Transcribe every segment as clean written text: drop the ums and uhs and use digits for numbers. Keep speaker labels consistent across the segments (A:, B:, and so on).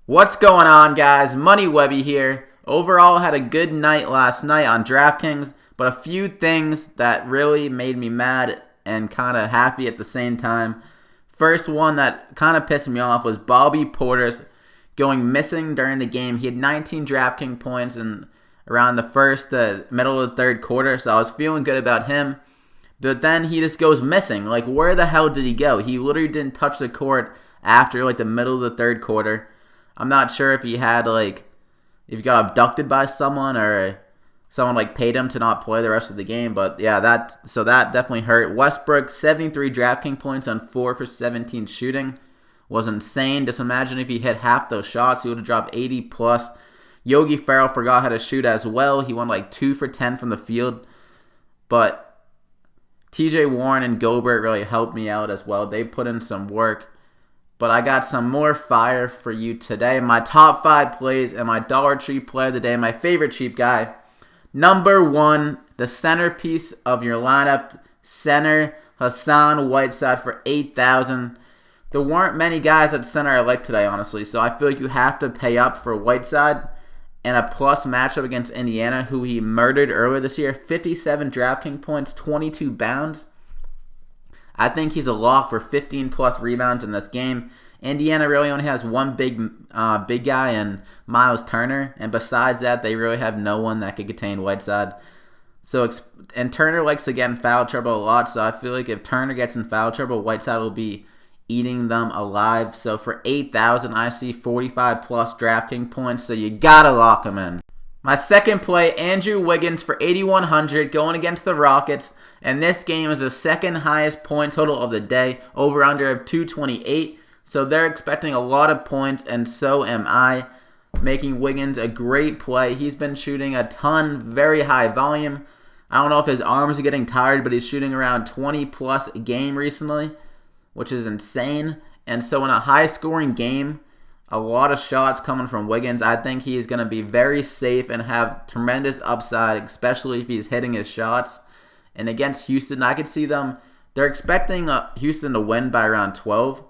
A: What's going on, guys? Money Webby here. Overall, had a good night last night on DraftKings, but a few things that really made me mad and kind of happy at the same time. First one that kind of pissed me off was Bobby Portis going missing during the game. He had 19 DraftKings points in around the middle of the third quarter, so I was feeling good about him. But then he just goes missing. Like, where the hell did he go? He literally didn't touch the court after the middle of the third quarter. I'm not sure if he got abducted by someone or someone paid him to not play the rest of the game. But yeah, that definitely hurt. Westbrook, 73 DraftKings points on 4 for 17 shooting. Was insane. Just imagine if he hit half those shots, he would have dropped 80 plus. Yogi Ferrell forgot how to shoot as well. He went 2 for 10 from the field. But TJ Warren and Gobert really helped me out as well. They put in some work. But I got some more fire for you today. My top 5 plays and my Dollar Tree play of the day. My favorite cheap guy. Number 1, the centerpiece of your lineup. Center Hassan Whiteside for $8,000. There weren't many guys at center I liked today, honestly. So I feel like you have to pay up for Whiteside. And a plus matchup against Indiana, who he murdered earlier this year. 57 DraftKings points, 22 bounds. I think he's a lock for 15 plus rebounds in this game. Indiana really only has one big guy in Miles Turner, and besides that, they really have no one that could contain Whiteside. And Turner likes to get in foul trouble a lot, so I feel like if Turner gets in foul trouble, Whiteside will be eating them alive. So for $8,000, I see 45 plus DraftKings points, so you gotta lock him in. My second play, Andrew Wiggins for $8,100 going against the Rockets. And this game is the second highest point total of the day, over-under of 228. So they're expecting a lot of points, and so am I, making Wiggins a great play. He's been shooting a ton, very high volume. I don't know if his arms are getting tired, but he's shooting around 20 plus a game recently, which is insane. And so in a high-scoring game, a lot of shots coming from Wiggins. I think he's going to be very safe and have tremendous upside, especially if he's hitting his shots. And against Houston, I could see they're expecting Houston to win by around 12.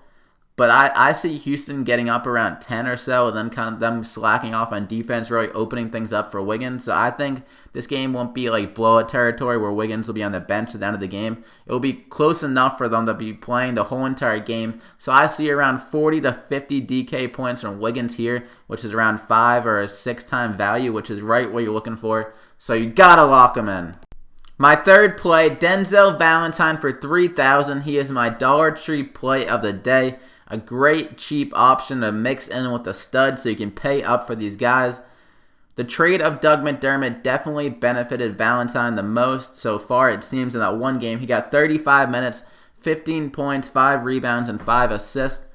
A: But I see Houston getting up around 10 or so, and then kind of them slacking off on defense, really opening things up for Wiggins. So I think this game won't be blowout territory where Wiggins will be on the bench at the end of the game. It will be close enough for them to be playing the whole entire game. So I see around 40 to 50 DK points from Wiggins here, which is around 5 or 6 time value, which is right what you're looking for. So you gotta lock him in. My third play, Denzel Valentine for $3,000. He is my Dollar Tree play of the day. A great cheap option to mix in with the stud so you can pay up for these guys. The trade of Doug McDermott definitely benefited Valentine the most so far. It seems in that one game he got 35 minutes, 15 points, 5 rebounds, and 5 assists.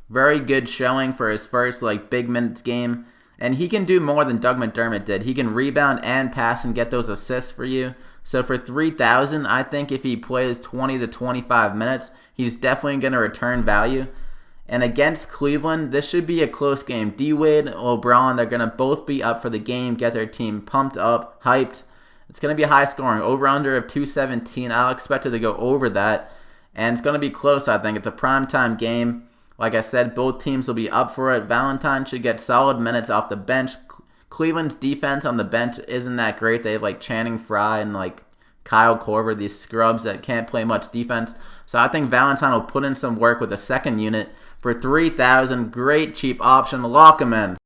A: Very good showing for his first big minutes game. And he can do more than Doug McDermott did. He can rebound and pass and get those assists for you. So for $3,000, I think if he plays 20 to 25 minutes, he's definitely going to return value. And against Cleveland, this should be a close game. D-Wade, LeBron, they're going to both be up for the game, get their team pumped up, hyped. It's going to be high scoring. Over-under of 217. I'll expect it to go over that. And it's going to be close, I think. It's a primetime game. Like I said, both teams will be up for it. Valentine should get solid minutes off the bench. Cleveland's defense on the bench isn't that great. They have Channing Frye and Kyle Korver, these scrubs that can't play much defense. So I think Valentine will put in some work with the second unit for $3,000. Great cheap option. Lock him in.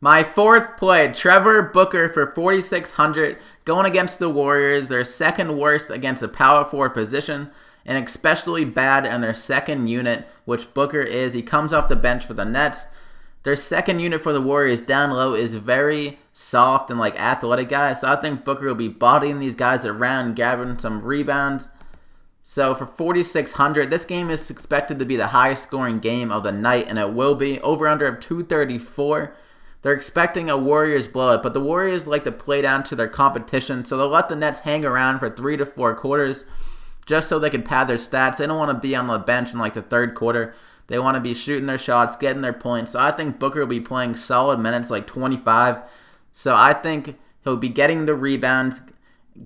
A: My fourth play, Trevor Booker for $4,600 going against the Warriors. They're second worst against the power forward position and especially bad in their second unit, which Booker is. He comes off the bench for the Nets. Their second unit for the Warriors down low is very soft and athletic guys. So I think Booker will be bodying these guys around, gathering some rebounds. So for $4,600, this game is expected to be the highest scoring game of the night, and it will be. Over-under of 234. They're expecting a Warriors blowout, but the Warriors like to play down to their competition, so they'll let the Nets hang around for 3 to 4 quarters just so they can pad their stats. They don't want to be on the bench in the third quarter. They want to be shooting their shots, getting their points. So I think Booker will be playing solid minutes, 25. So I think he'll be getting the rebounds,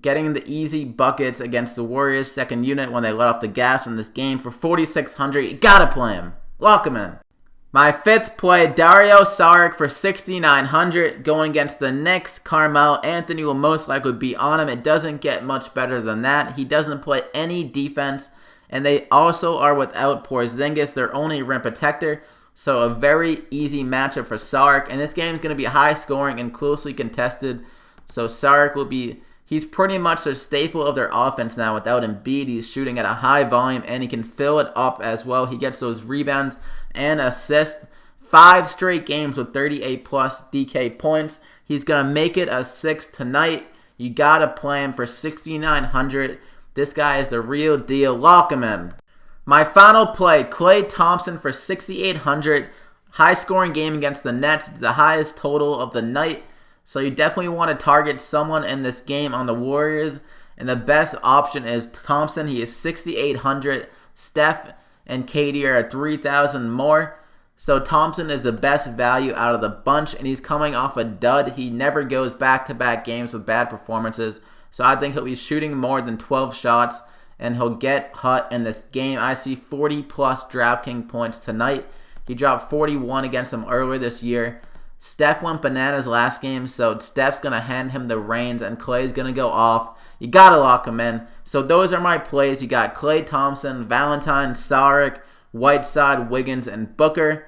A: getting the easy buckets against the Warriors' second unit when they let off the gas in this game. For $4,600, you got to play him. Lock him in. My fifth play, Dario Saric for 6,900 going against the Knicks. Carmelo Anthony will most likely be on him. It doesn't get much better than that. He doesn't play any defense, and they also are without Porzingis, their only rim protector. So a very easy matchup for Saric, and this game is going to be high scoring and closely contested. So Saric will be, he's pretty much the staple of their offense now. Without Embiid, he's shooting at a high volume, and he can fill it up as well. He gets those rebounds and assists. 5 straight games with 38 plus DK points. He's going to make it a 6 tonight. You got to play him for 6,900. This guy is the real deal. Lock him in. My final play, Klay Thompson for 6,800. High scoring game against the Nets, the highest total of the night. So you definitely want to target someone in this game on the Warriors. And the best option is Thompson. He is 6,800. Steph and KD are at 3,000 more. So Thompson is the best value out of the bunch, and he's coming off a dud. He never goes back-to-back games with bad performances. So I think he'll be shooting more than 12 shots, and he'll get hot in this game. I see 40-plus DraftKings points tonight. He dropped 41 against him earlier this year. Steph went bananas last game, so Steph's going to hand him the reins, and Klay's going to go off. You got to lock him in. So those are my plays. You got Klay Thompson, Valentine, Saric, Whiteside, Wiggins, and Booker.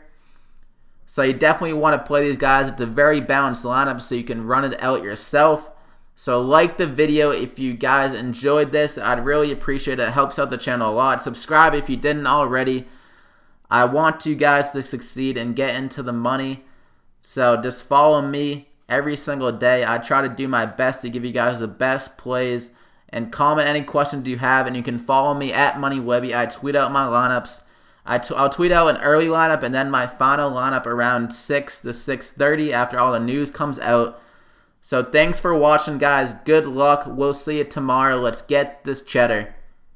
A: So you definitely want to play these guys. It's a very balanced lineup, so you can run it out yourself. So like the video if you guys enjoyed this. I'd really appreciate it. It helps out the channel a lot. Subscribe if you didn't already. I want you guys to succeed and get into the money. So just follow me every single day. I try to do my best to give you guys the best plays. And comment any questions you have. And you can follow me at MoneyWebby. I tweet out my lineups. I'll tweet out an early lineup and then my final lineup around 6 to 6:30 after all the news comes out. So thanks for watching, guys. Good luck. We'll see you tomorrow. Let's get this cheddar.